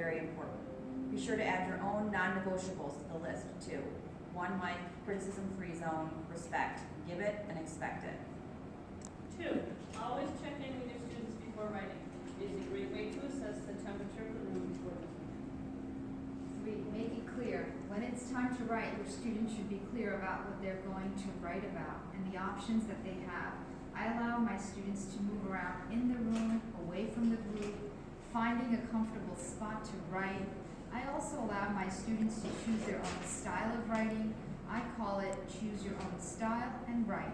very important. Be sure to add your own non-negotiables to the list too. 1 mic, criticism-free zone, respect. Give it and expect it. 2, always check in with your students before writing. It is a great way to assess the temperature of the room before looking. 3, make it clear. When it's time to write, your students should be clear about what they're going to write about and the options that they have. I allow my students to move around in the room, away from the group, finding a comfortable spot to write. I also allow my students to choose their own style of writing. I call it choose your own style and write.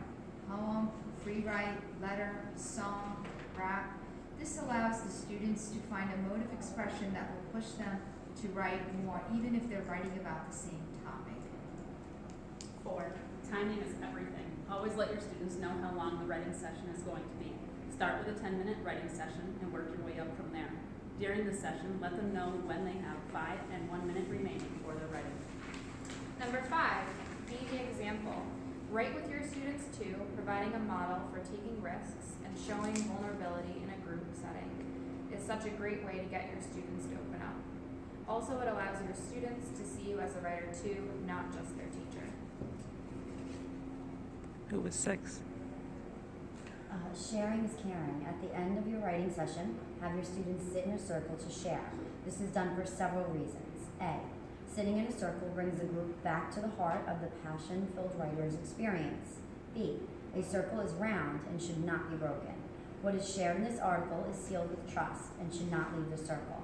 Poem, free write, letter, song, rap. This allows the students to find a mode of expression that will push them to write more, even if they're writing about the same topic. 4, timing is everything. Always let your students know how long the writing session is going to be. Start with a 10-minute writing session and work your way up from there. During the session, let them know when they have 5 and 1 minute remaining for their writing. Number 5, be the example. Write with your students too, providing a model for taking risks and showing vulnerability in a group setting is such a great way to get your students to open up. Also, it allows your students to see you as a writer too, not just their teacher. Who was 6? Sharing is caring. At the end of your writing session, have your students sit in a circle to share. This is done for several reasons. A, sitting in a circle brings the group back to the heart of the passion-filled writer's experience. B, a circle is round and should not be broken. What is shared in this article is sealed with trust and should not leave the circle.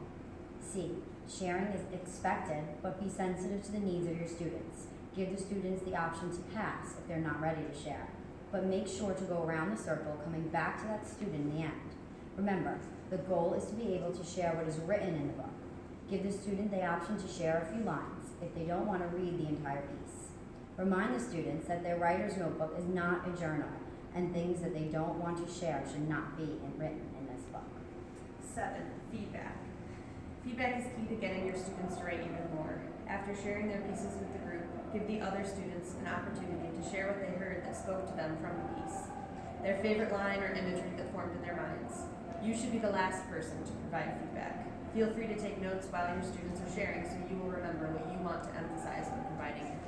C, sharing is expected, but be sensitive to the needs of your students. Give the students the option to pass if they're not ready to share, but make sure to go around the circle, coming back to that student in the end. Remember, the goal is to be able to share what is written in the book. Give the student the option to share a few lines if they don't want to read the entire piece. Remind the students that their writer's notebook is not a journal, and things that they don't want to share should not be written in this book. 7, feedback. Feedback is key to getting your students to write even more. After sharing their pieces with the group, give the other students an opportunity to share what they heard that spoke to them from the piece, their favorite line or imagery that formed in their minds. You should be the last person to provide feedback. Feel free to take notes while your students are sharing so you will remember what you want to emphasize when providing your